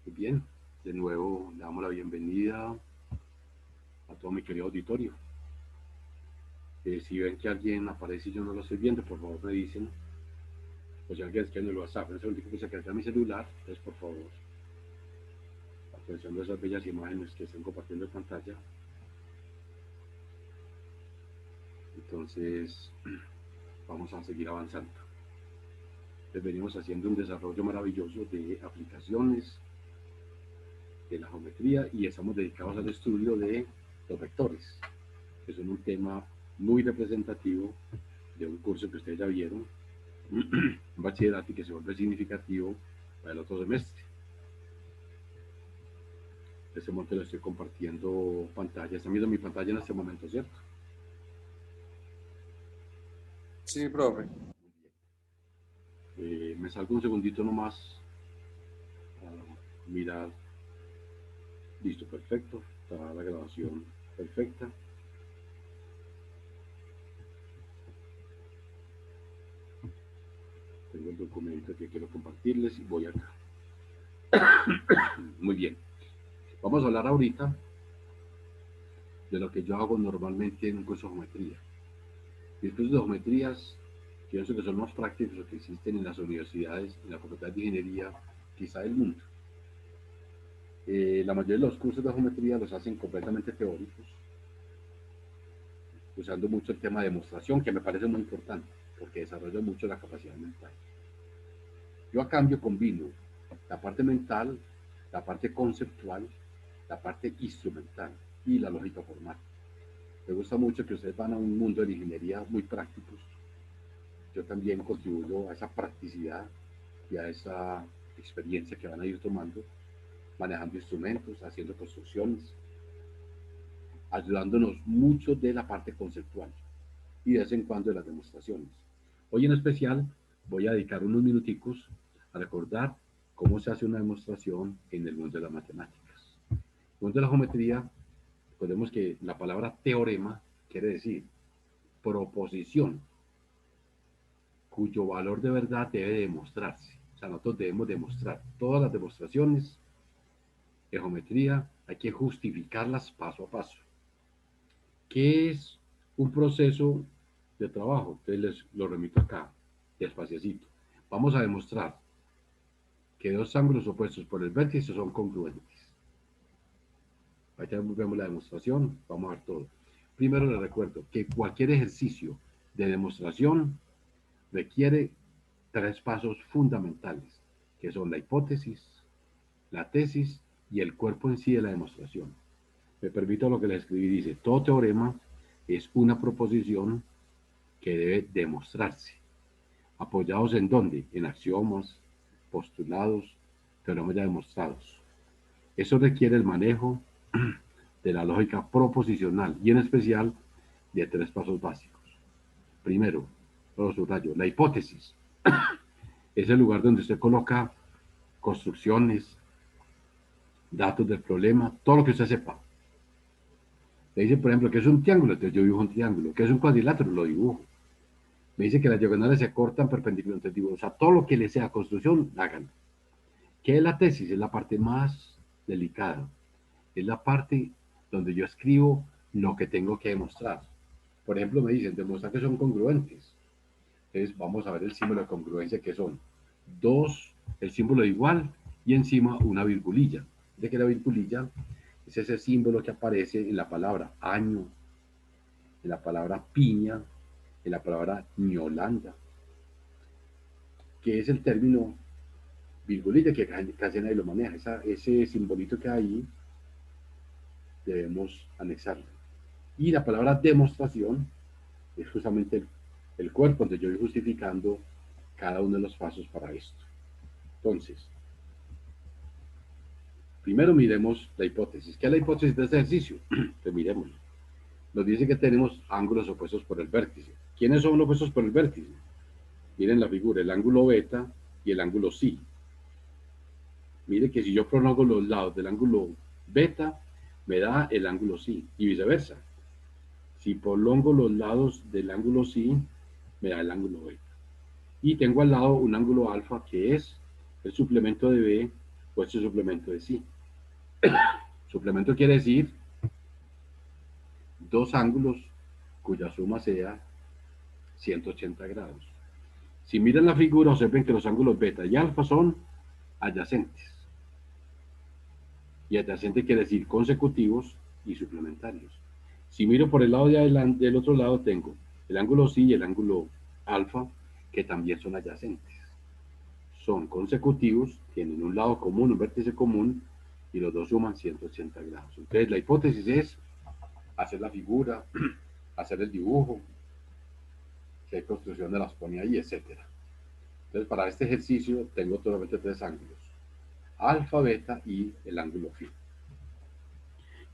Muy bien, de nuevo le damos la bienvenida a todo mi querido auditorio. Si ven que alguien aparece y yo no lo estoy viendo, por favor me dicen. O si alguien es que no lo WhatsApp, en ese momento que se carga mi celular, entonces por favor, atención de esas bellas imágenes que están compartiendo en pantalla. Entonces, vamos a seguir avanzando. Les venimos haciendo un desarrollo maravilloso de aplicaciones de la geometría y estamos dedicados al estudio de los vectores, que son un tema muy representativo de un curso que ustedes ya vieron, un bachillerato y que se vuelve significativo para el otro semestre. En este momento le estoy compartiendo pantalla. Están viendo mi pantalla en este momento, ¿cierto? Sí, profe. Me salgo un segundito nomás a mirar. Listo, perfecto. Está la grabación perfecta. Tengo el documento que quiero compartirles y voy acá. Muy bien. Vamos a hablar ahorita de lo que yo hago normalmente en un curso de geometría. Mis cursos de geometrías, pienso que son más prácticos que existen en las universidades, en la Facultad de Ingeniería, quizá del mundo. La mayoría de los cursos de geometría los hacen completamente teóricos, usando mucho el tema de demostración, que me parece muy importante, porque desarrolla mucho la capacidad mental. Yo a cambio combino la parte mental, la parte conceptual, la parte instrumental y la lógica formal. Me gusta mucho que ustedes van a un mundo de la ingeniería muy prácticos. Yo también contribuyo a esa practicidad y a esa experiencia que van a ir tomando, manejando instrumentos, haciendo construcciones, ayudándonos mucho de la parte conceptual y de vez en cuando de las demostraciones. Hoy en especial voy a dedicar unos minuticos a recordar cómo se hace una demostración en el mundo de las matemáticas. En el mundo de la geometría, recordemos que la palabra teorema quiere decir proposición cuyo valor de verdad debe demostrarse. O sea, nosotros debemos demostrar todas las demostraciones de geometría, hay que justificarlas paso a paso. ¿Qué es un proceso de trabajo? Entonces les lo remito acá, despaciecito. Vamos a demostrar que dos ángulos opuestos por el vértice son congruentes. Ahí vemos la demostración, vamos a ver todo. Primero les recuerdo que cualquier ejercicio de demostración requiere tres pasos fundamentales, que son la hipótesis, la tesis y el cuerpo en sí de la demostración. Me permito lo que le escribí, dice, todo teorema es una proposición que debe demostrarse. ¿Apoyados en dónde? En axiomas, postulados, teoremas ya demostrados. Eso requiere el manejo de la lógica proposicional y en especial de tres pasos básicos. Primero, lo subrayo, la hipótesis es el lugar donde usted coloca construcciones, datos del problema, todo lo que usted sepa. Le dice, por ejemplo, que es un triángulo, entonces yo dibujo un triángulo. Que es un cuadrilátero, lo dibujo. Me dice que las diagonales se cortan perpendicularmente, entonces dibujo. O sea, todo lo que le sea construcción, háganlo. ¿Qué es la tesis? Es la parte más delicada. Es la parte donde yo escribo lo que tengo que demostrar. Por ejemplo, me dicen, demostrar que son congruentes. Entonces, vamos a ver el símbolo de congruencia que son dos, el símbolo de igual y encima una virgulilla. De que la virgulilla es ese símbolo que aparece en la palabra año, en la palabra piña, en la palabra ñolanda, que es el término virgulilla que casi nadie lo maneja. Ese simbolito que hay ahí debemos anexarlo. Y la palabra demostración es justamente el cuerpo donde yo voy justificando cada uno de los pasos para esto. Entonces, primero miremos la hipótesis. ¿Qué es la hipótesis de este ejercicio? Pues miremoslo. Nos dice que tenemos ángulos opuestos por el vértice. ¿Quiénes son los opuestos por el vértice? Miren la figura, el ángulo beta y el ángulo psi. Mire que si yo prolongo los lados del ángulo beta, me da el ángulo psi y viceversa. Si prolongo los lados del ángulo psi, me da el ángulo beta. Y tengo al lado un ángulo alfa que es el suplemento de B puesto el suplemento de sí. Suplemento quiere decir dos ángulos cuya suma sea 180 grados. Si miran la figura, observen que los ángulos beta y alfa son adyacentes. Y adyacente quiere decir consecutivos y suplementarios. Si miro por el lado de adelante, del otro lado tengo el ángulo psi y el ángulo alfa, que también son adyacentes. Son consecutivos, tienen un lado común, un vértice común, y los dos suman 180 grados. Entonces, la hipótesis es hacer la figura, hacer el dibujo, qué construcción de las pone ahí, etc. Entonces, para este ejercicio tengo solamente tres ángulos: alfa, beta y el ángulo phi.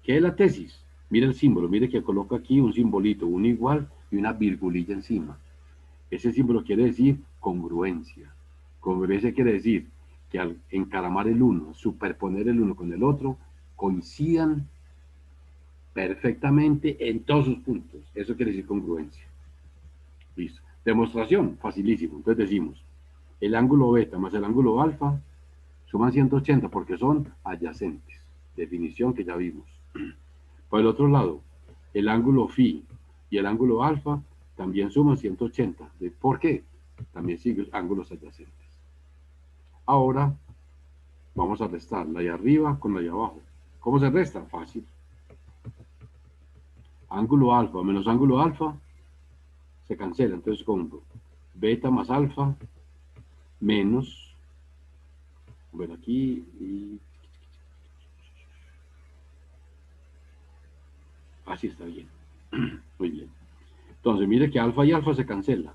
¿Qué es la tesis? Mire el símbolo, mire que coloco aquí un simbolito, un igual y una virgulilla encima. Ese símbolo quiere decir congruencia. Congruencia quiere decir que al encaramar el uno, superponer el uno con el otro, coincidan perfectamente en todos sus puntos. Eso quiere decir congruencia. Listo. Demostración, facilísimo. Entonces decimos, el ángulo beta más el ángulo alfa suman 180 porque son adyacentes. Definición que ya vimos. Por el otro lado, el ángulo phi y el ángulo alfa también suman 180. ¿Por qué? También siguen ángulos adyacentes. Ahora vamos a restar la de arriba con la de abajo. ¿Cómo se resta? Fácil. Ángulo alfa menos ángulo alfa se cancela. Entonces compro beta más alfa menos, bueno, aquí y así está bien. Muy bien. Entonces mire que alfa y alfa se cancela.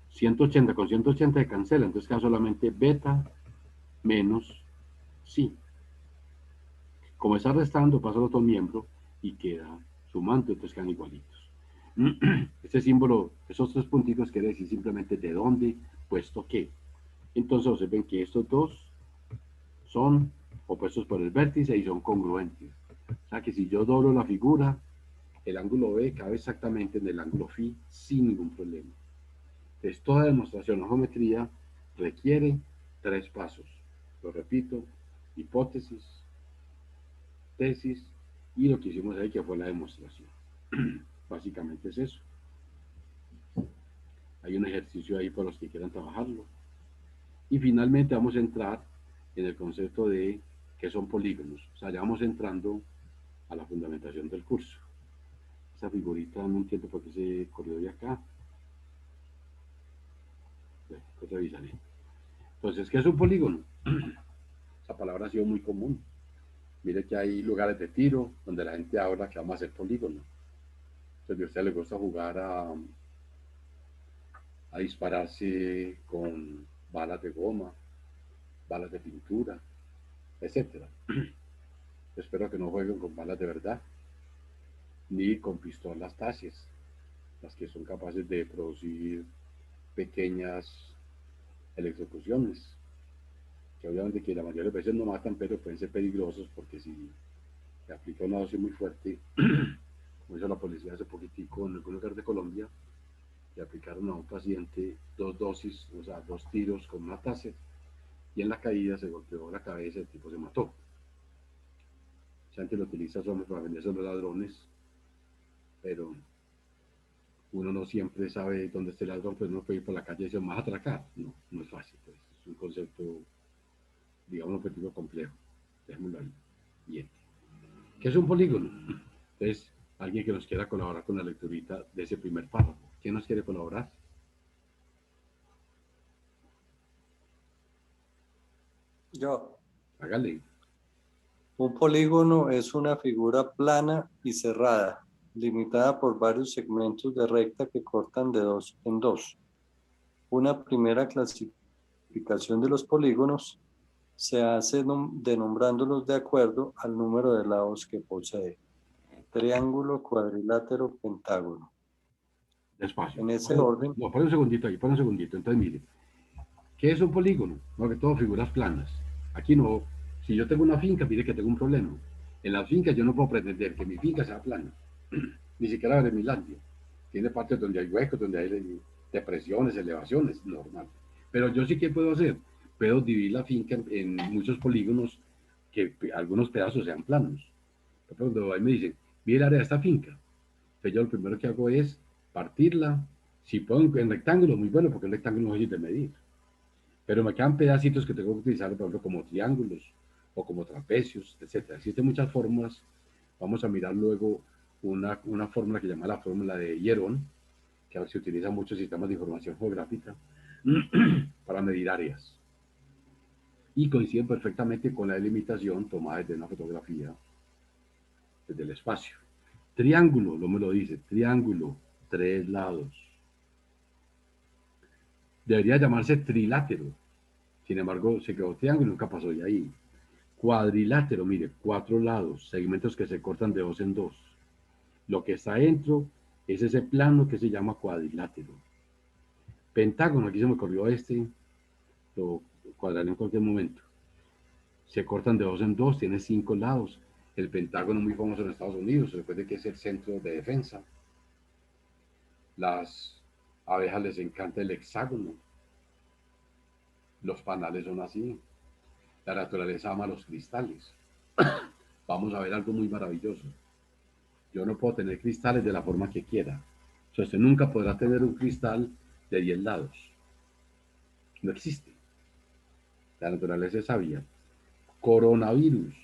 180 con 180 se cancela. Entonces queda solamente beta menos psi. Como está restando, pasa al otro miembro y queda sumando, entonces quedan igualitos. Este símbolo, esos tres puntitos quiere decir simplemente de dónde, puesto que. Entonces observen que estos dos son opuestos por el vértice y son congruentes. O sea que si yo doblo la figura, el ángulo B cabe exactamente en el ángulo phi sin ningún problema. Entonces toda demostración o geometría requiere tres pasos. Lo repito: hipótesis, tesis y lo que hicimos ahí, que fue la demostración. Básicamente es eso. Hay un ejercicio ahí para los que quieran trabajarlo. Y finalmente vamos a entrar en el concepto de qué son polígonos. O sea, ya vamos entrando a la fundamentación del curso. Esa figurita no entiendo por qué se corrió de acá. Bueno, pues revisaré. Entonces, ¿qué es un polígono? Esa palabra ha sido muy común. Mire que hay lugares de tiro donde la gente habla que vamos a hacer polígono. Entonces, a usted le gusta jugar a dispararse con balas de goma, balas de pintura, etcétera. Espero que no jueguen con balas de verdad, ni con pistolas Tases, las que son capaces de producir pequeñas electrocuciones, que obviamente que la mayoría de veces no matan, pero pueden ser peligrosos porque si se aplica una dosis muy fuerte, como hizo la policía hace poquitico en algún lugar de Colombia, le aplicaron a un paciente dos dosis, o sea, dos tiros con una Taser, y en la caída se golpeó la cabeza y el tipo se mató. La gente lo utiliza solo para venderse a los ladrones, pero uno no siempre sabe dónde está el ladrón, pues uno puede ir por la calle y se va a atracar. No, no es fácil, pues. Es un concepto, digamos, un objetivo complejo. Dejémoslo ahí. Bien. ¿Qué es un polígono? Entonces, alguien que nos quiera colaborar con la lecturita de ese primer párrafo. ¿Quién nos quiere colaborar? Yo. Hágale. Un polígono es una figura plana y cerrada, limitada por varios segmentos de recta que cortan de dos en dos. Una primera clasificación de los polígonos se hace denombrándolos de acuerdo al número de lados que posee: triángulo, cuadrilátero, pentágono. Despacio. En ese orden. No, pon un segundito ahí, pon un segundito. Entonces, mire, ¿qué es un polígono? No, que todo figuras planas. Aquí no. Si yo tengo una finca, mire que tengo un problema. En las fincas yo no puedo pretender que mi finca sea plana. Ni siquiera de Milandia. Tiene partes donde hay huecos, donde hay depresiones, elevaciones, normal. Pero yo sí que puedo hacer. puedo dividir la finca en muchos polígonos que algunos pedazos sean planos. Cuando ahí me dicen, mira el área de esta finca, entonces yo lo primero que hago es partirla. Si puedo en rectángulo, muy bueno, porque el rectángulo no es fácil de medir. Pero me quedan pedacitos que tengo que utilizar, por ejemplo, como triángulos o como trapecios, etcétera. Existen muchas fórmulas. Vamos a mirar luego una fórmula que se llama la fórmula de Hierón, que se utiliza en muchos sistemas de información geográfica para medir áreas. Y coinciden perfectamente con la delimitación tomada desde una fotografía, desde el espacio. Triángulo, no me lo dice, triángulo, 3 lados. Debería llamarse trilátero. Sin embargo, se quedó triángulo y nunca pasó de ahí. Cuadrilátero, mire, 4 lados, segmentos que se cortan de 2 en 2. Lo que está dentro es ese plano que se llama cuadrilátero. Pentágono, aquí se me ocurrió lo cuadraré en cualquier momento. Se cortan de 2 en 2, tiene 5 lados. El Pentágono muy famoso en Estados Unidos, recuerde que es el centro de defensa. Las abejas les encanta el hexágono. Los panales son así. La naturaleza ama los cristales. Vamos a ver algo muy maravilloso. Yo no puedo tener cristales de la forma que quiera. O sea, usted nunca podrá tener un cristal de 10 lados. No existe. La naturaleza es sabia. Coronavirus,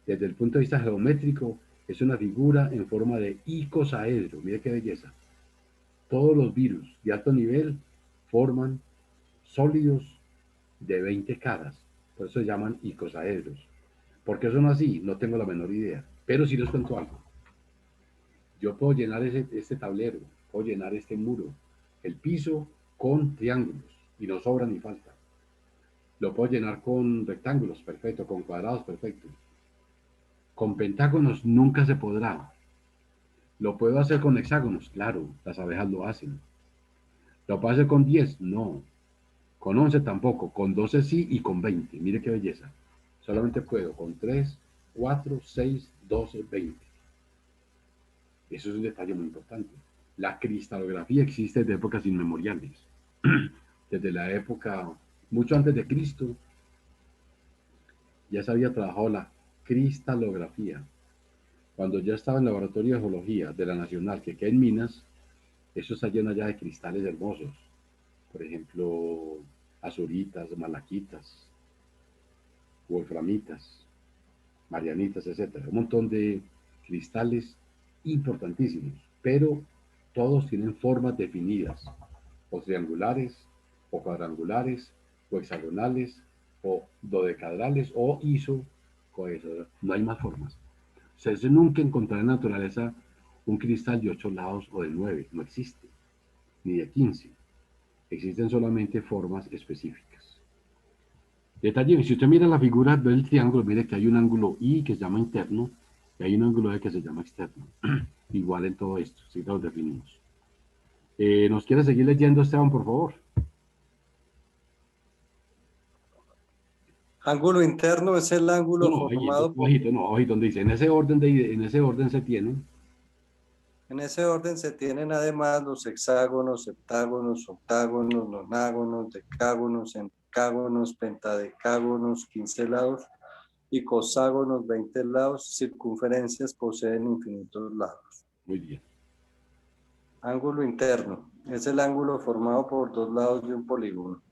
desde el punto de vista geométrico, es una figura en forma de icosaedro. Mire qué belleza. Todos los virus de alto nivel forman sólidos de 20 caras. Por eso se llaman icosaedros. ¿Por qué son así? No tengo la menor idea. Pero sí les cuento algo. Yo puedo llenar este tablero, puedo llenar este muro, el piso con triángulos y no sobra ni falta. Lo puedo llenar con rectángulos, perfecto, con cuadrados, perfecto. Con pentágonos nunca se podrá. ¿Lo puedo hacer con hexágonos? Claro, las abejas lo hacen. ¿Lo puedo hacer con 10? No. Con 11 tampoco. Con 12 sí y con 20. Mire qué belleza. Solamente puedo con 3, 4, 6, 12, 20. Eso es un detalle muy importante. La cristalografía existe desde épocas inmemoriales. Desde la época, mucho antes de Cristo, ya se había trabajado la cristalografía. Cuando ya estaba en el laboratorio de geología de la Nacional, que queda en Minas, eso está lleno ya de cristales hermosos. Por ejemplo, azuritas, malaquitas, wolframitas, marianitas, etcétera. Un montón de cristales importantísimos, pero todos tienen formas definidas, o triangulares, o cuadrangulares, o hexagonales, o dodecadrales, o isocoedrales. No hay más formas. O sea, eso nunca encontrará en la naturaleza un cristal de 8 lados o de 9, no existe, ni de 15. Existen solamente formas específicas. Detalle, si usted mira la figura del triángulo, mire que hay un ángulo I que se llama interno y hay un ángulo E que se llama externo. Igual en todo esto, si lo definimos. ¿Nos quiere seguir leyendo, Esteban, por favor? Ángulo interno es el No, ángulo no, ahí, formado por... ojito, no, ojito, donde dice, en ese orden se tienen. En ese orden se tienen además los hexágonos, heptágonos, octágonos, nonágonos, decágonos, encágonos, pentadecágonos, quincelados y coságonos, 20 lados. Circunferencias poseen infinitos lados. Muy bien. Ángulo interno es el ángulo formado por dos lados de un polígono.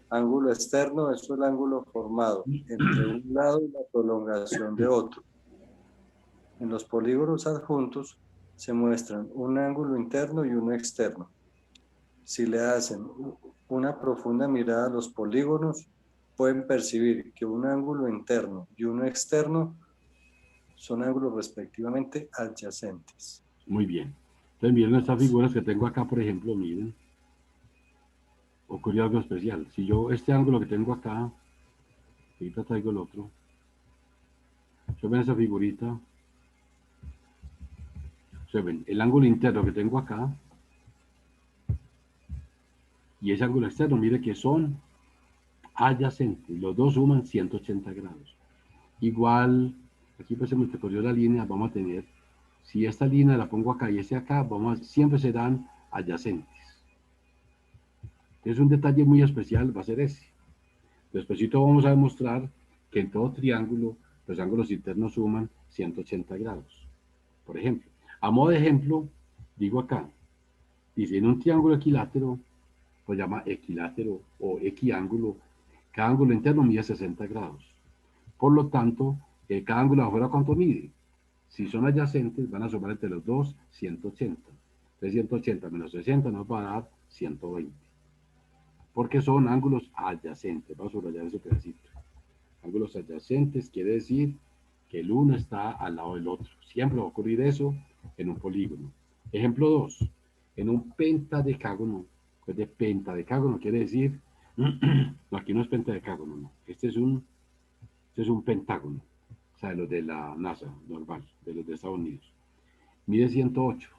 Ángulo externo es el ángulo formado entre un lado y la prolongación de otro. En los polígonos adjuntos se muestran un ángulo interno y uno externo. Si le hacen una profunda mirada a los polígonos, pueden percibir que un ángulo interno y uno externo son ángulos respectivamente adyacentes. Muy bien. Entonces, miren estas figuras que tengo acá, por ejemplo, miren. Ocurrió algo especial. Si yo este ángulo que tengo acá, ahorita traigo el otro. Se ven esa figurita. Se ven el ángulo interno que tengo acá y ese ángulo externo, mire que son adyacentes. Los dos suman 180 grados. Igual, aquí pues se me ocurrió la línea, vamos a tener, si esta línea la pongo acá y este acá, siempre serán adyacentes. Es un detalle muy especial, va a ser ese. Despuésito vamos a demostrar que en todo triángulo los ángulos internos suman 180 grados. Por ejemplo, a modo de ejemplo, digo acá, dice en un triángulo equilátero, pues llama equilátero o equiángulo, cada ángulo interno mide 60 grados. Por lo tanto, cada ángulo de afuera, ¿cuánto mide? Si son adyacentes, van a sumar entre los dos 180. Entonces 180 menos 60 nos va a dar 120. Porque son ángulos adyacentes. Vamos a subrayar ese pedacito. Ángulos adyacentes quiere decir que el uno está al lado del otro. Siempre va a ocurrir eso en un polígono. Ejemplo 2. En un pentadecágono. Pues de pentadecágono quiere decir, no, aquí no es pentadecágono, no. Este es un pentágono. O sea, de los de la NASA, normal, de los de Estados Unidos. Mide 108.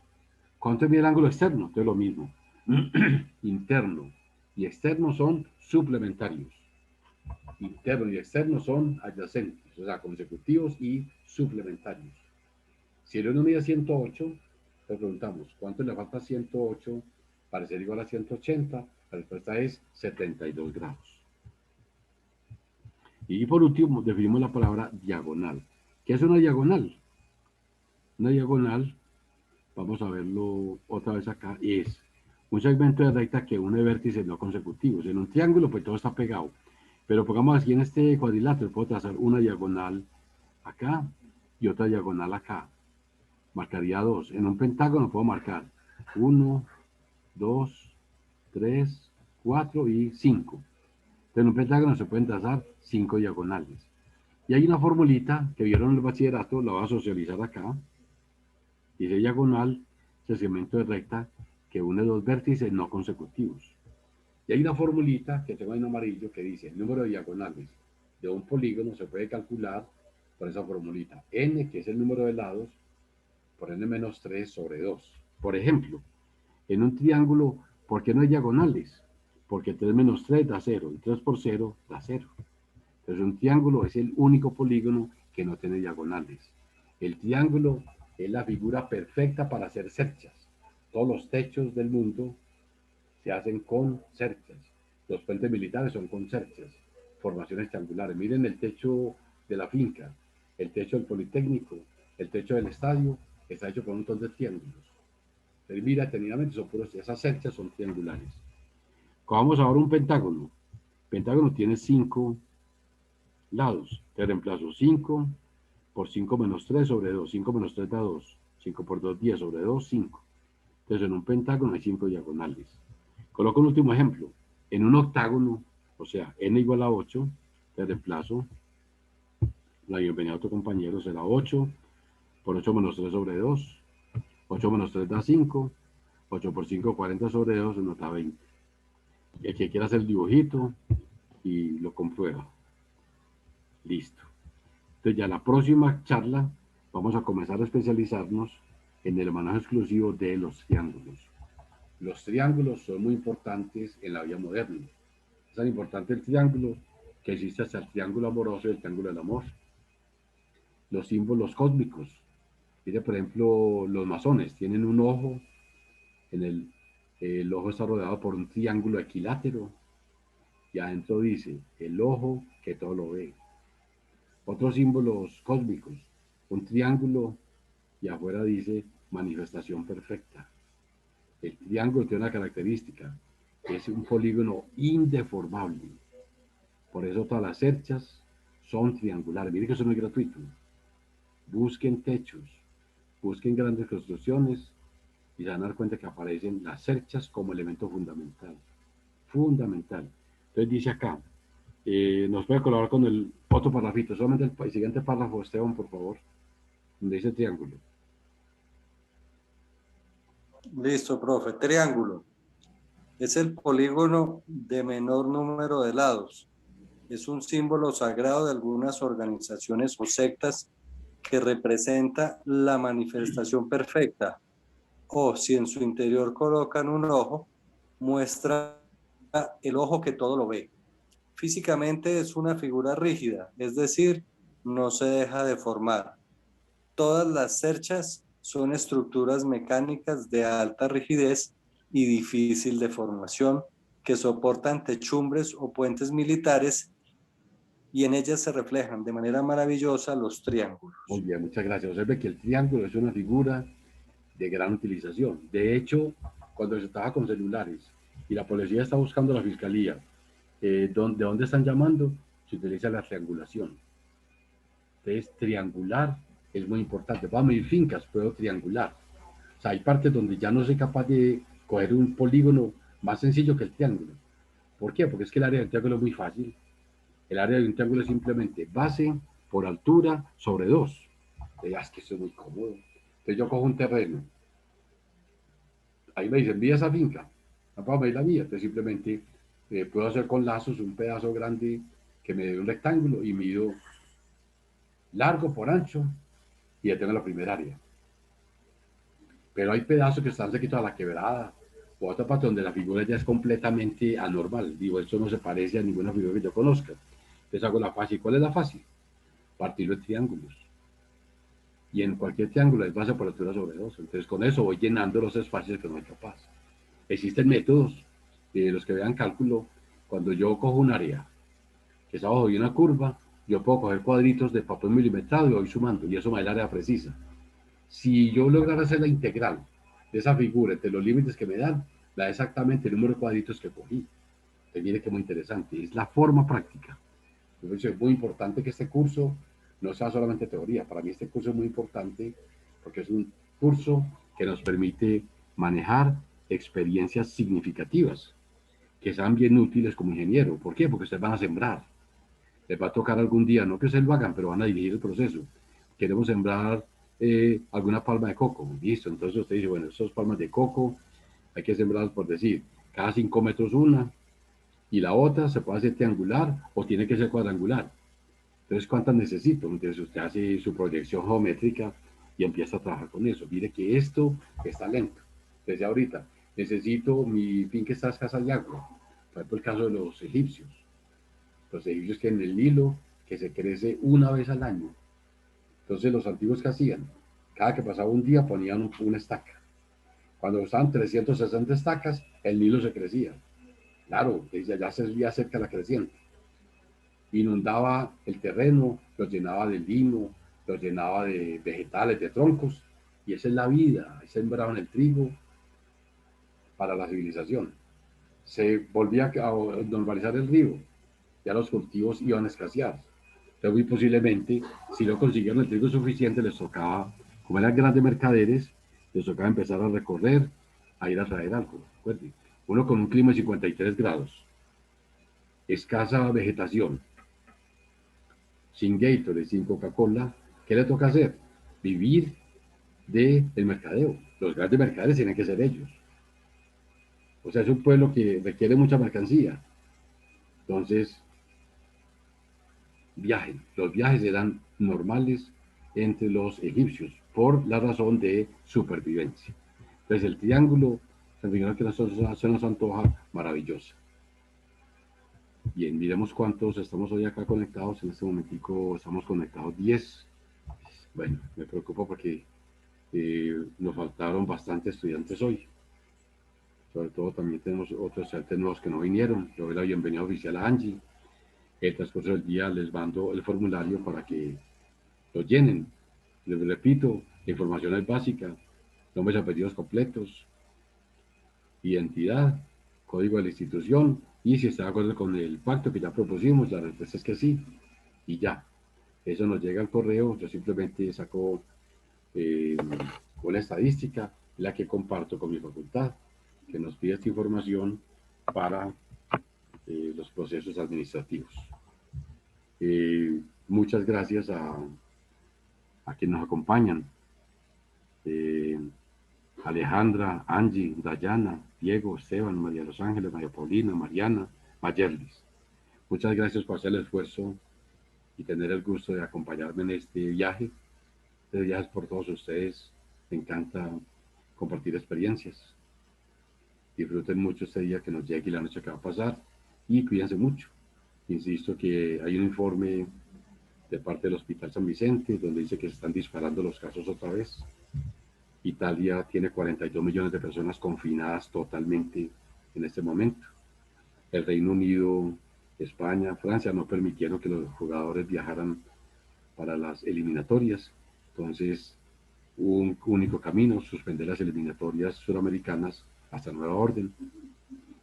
¿Cuánto mide el ángulo externo? Entonces lo mismo. Interno y externo son suplementarios. Interno y externo son adyacentes, o sea, consecutivos y suplementarios. Si el uno mide 108, le preguntamos, ¿cuánto le falta a 108 para ser igual a 180? La respuesta es 72 grados. Y por último, definimos la palabra diagonal. ¿Qué es una diagonal? Una diagonal, vamos a verlo otra vez acá, es un segmento de recta que une vértices no consecutivos. En un triángulo, pues todo está pegado. Pero pongamos aquí en este cuadrilátero, puedo trazar una diagonal acá y otra diagonal acá. Marcaría dos. En un pentágono puedo marcar 1, 2, 3, 4 y 5. En un pentágono se pueden trazar 5 diagonales. Y hay una formulita que vieron en el bachillerato, la voy a socializar acá. Dice diagonal es el segmento de recta que une dos vértices no consecutivos. Y hay una formulita que tengo en amarillo que dice el número de diagonales de un polígono se puede calcular por esa formulita. N, que es el número de lados, por n menos 3 sobre 2. Por ejemplo, en un triángulo, ¿por qué no hay diagonales? Porque 3 menos 3 da 0 y 3 por 0 da 0. Entonces un triángulo es el único polígono que no tiene diagonales. El triángulo es la figura perfecta para hacer cerchas. Todos los techos del mundo se hacen con cerchas. Los puentes militares son con cerchas, formaciones triangulares. Miren el techo de la finca, el techo del Politécnico, el techo del estadio, está hecho con un montón de triángulos. Entonces, mira, detenidamente son puros, esas cerchas son triangulares. Cogamos ahora un pentágono. El pentágono tiene 5 lados. Te reemplazo 5 por 5 menos 3 sobre 2. 5 menos 3 da 2. 5 por 2, 10 sobre 2, 5. Entonces en un pentágono hay 5 diagonales. Coloco un último ejemplo. En un octágono, o sea, n igual a 8, te reemplazo. La bienvenida a otro compañero será 8 por 8 menos 3 sobre 2. 8 menos 3 da 5. 8 por 5, 40 sobre 2, nos da 20. Y el que quiera hacer el dibujito y lo comprueba. Listo. Entonces ya la próxima charla vamos a comenzar a especializarnos en el manejo exclusivo de los triángulos. Los triángulos son muy importantes en la vida moderna. Es tan importante el triángulo que existe hasta el triángulo amoroso y el triángulo del amor. Los símbolos cósmicos. Mire, por ejemplo, los masones tienen un ojo, el ojo está rodeado por un triángulo equilátero y adentro dice, el ojo que todo lo ve. Otros símbolos cósmicos, un triángulo y afuera dice manifestación perfecta. El triángulo tiene una característica, es un polígono indeformable. Por eso todas las cerchas son triangulares. Miren que eso no es gratuito. Busquen techos, busquen grandes construcciones y se van a dar cuenta que aparecen las cerchas como elemento fundamental. Fundamental. Entonces dice acá, nos puede colaborar con el otro parrafito, solamente el siguiente párrafo, Esteban, por favor, donde dice triángulo. Listo, profe. Triángulo. Es el polígono de menor número de lados. Es un símbolo sagrado de algunas organizaciones o sectas que representa la manifestación perfecta. O si en su interior colocan un ojo, muestra el ojo que todo lo ve. Físicamente es una figura rígida, es decir, no se deja deformar. Todas las cerchas son estructuras mecánicas de alta rigidez y difícil de formación que soportan techumbres o puentes militares y en ellas se reflejan de manera maravillosa los triángulos. Muy bien, muchas gracias. Observe que el triángulo es una figura de gran utilización. De hecho, cuando se estaba con celulares y la policía está buscando a la fiscalía, ¿de dónde están llamando? Se utiliza la triangulación. Entonces, triangular es muy importante. Para medir fincas, puedo triangular. O sea, hay partes donde ya no soy capaz de coger un polígono más sencillo que el triángulo. ¿Por qué? Porque es que el área del triángulo es muy fácil. El área de un triángulo es simplemente base por altura sobre 2. Es que eso es muy cómodo. Entonces yo cojo un terreno. Ahí me dicen, ¿mide esa finca? No puedo medir la mía. Entonces simplemente puedo hacer con lazos un pedazo grande que me dé un rectángulo y mido largo por ancho y ya tengo la primera área. Pero hay pedazos que están cerquita a la quebrada o otra parte donde la figura ya es completamente anormal. Digo, esto no se parece a ninguna figura que yo conozca. Entonces hago la fácil. ¿Cuál es la fácil? Partirlo en triángulos. Y en cualquier triángulo es base por altura sobre 2. Entonces con eso voy llenando los espacios que no soy capaz. Existen métodos, los que vean cálculo, cuando yo cojo un área que está abajo de una curva, yo puedo coger cuadritos de papel milimetrado y voy sumando, y eso me da el área precisa. Si yo lograra hacer la integral de esa figura entre los límites que me dan, da exactamente el número de cuadritos que cogí. Entonces, mire que muy interesante, es la forma práctica. Entonces, es muy importante que este curso no sea solamente teoría. Para mí este curso es muy importante porque es un curso que nos permite manejar experiencias significativas que sean bien útiles como ingeniero. ¿Por qué? Porque ustedes van a sembrar. Les va a tocar algún día, no que ustedes lo hagan, pero van a dirigir el proceso. Queremos sembrar alguna palma de coco. Listo, entonces usted dice, bueno, esas palmas de coco hay que sembrarlas por decir, cada 5 metros una, y la otra se puede hacer triangular o tiene que ser cuadrangular. Entonces, ¿cuántas necesito? Entonces usted hace su proyección geométrica y empieza a trabajar con eso. Mire que esto está lento. Desde ahorita, necesito mi finca está escasa de agua. Por ejemplo, el caso de los egipcios. Los egipcios tienen el Nilo que se crece una vez al año. Entonces, los antiguos que hacían, cada que pasaba un día ponían una estaca. Cuando estaban 360 estacas, el Nilo se crecía. Claro, ya se veía cerca la creciente. Inundaba el terreno, lo llenaba de lino, lo llenaba de vegetales, de troncos, y esa es la vida, sembraban el trigo para la civilización. Se volvía a normalizar el río, ya los cultivos iban a escasear. Entonces, muy posiblemente, si no consiguieron el trigo suficiente, les tocaba, como eran grandes mercaderes, les tocaba empezar a recorrer, a ir a traer algo. Recuerden, uno con un clima de 53 grados, escasa vegetación, sin Gatorade, sin Coca-Cola, ¿qué le toca hacer? Vivir del mercadeo. Los grandes mercaderes tienen que ser ellos. O sea, es un pueblo que requiere mucha mercancía. Entonces, viajen. Los viajes eran normales entre los egipcios por la razón de supervivencia. Entonces, el triángulo, se nos antoja maravillosa. Bien, miremos cuántos estamos hoy acá conectados. En este momentico estamos conectados 10. Bueno, me preocupa porque nos faltaron bastantes estudiantes hoy. Sobre todo también tenemos otros estudiantes nuevos que no vinieron. Le doy la bienvenida oficial a Angie. El transcurso del día les mando el formulario para que lo llenen. Les repito, la información es básica, nombres y apellidos completos, identidad, código de la institución y si está de acuerdo con el pacto que ya propusimos, la respuesta es que sí y ya. Eso nos llega al correo, yo simplemente saco una estadística, la que comparto con mi facultad, que nos pide esta información para los procesos administrativos. Muchas gracias a quienes nos acompañan. Alejandra, Angie, Dayana, Diego, Esteban, María Los Ángeles, María Paulina, Mariana, Mayerlis. Muchas gracias por hacer el esfuerzo y tener el gusto de acompañarme en este viaje. Este viaje es por todos ustedes. Me encanta compartir experiencias. Disfruten mucho este día que nos llegue y la noche que va a pasar y cuídense mucho. Insisto que hay un informe de parte del Hospital San Vicente donde dice que se están disparando los casos otra vez. Italia tiene 42 millones de personas confinadas totalmente en este momento. El Reino Unido, España, Francia no permitieron que los jugadores viajaran para las eliminatorias. Entonces, hubo un único camino, suspender las eliminatorias suramericanas hasta nueva orden.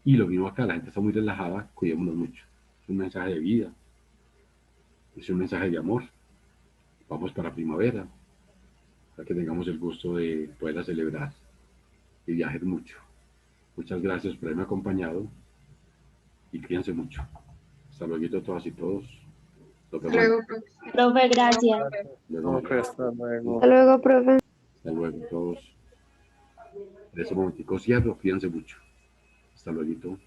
Y lo mismo acá, la gente está muy relajada, cuidémonos mucho. Es un mensaje de vida, es un mensaje de amor. Vamos para primavera, para que tengamos el gusto de poderla celebrar y viajar mucho. Muchas gracias por haberme acompañado y cuídense mucho. Hasta luego a todas y todos. Nos Hasta vemos. luego, profe. Profe, gracias. Luego, Profe, hasta luego. Hasta luego, profe. hasta luego a todos. En ese momentico cierro, cuídense mucho. Hasta luego.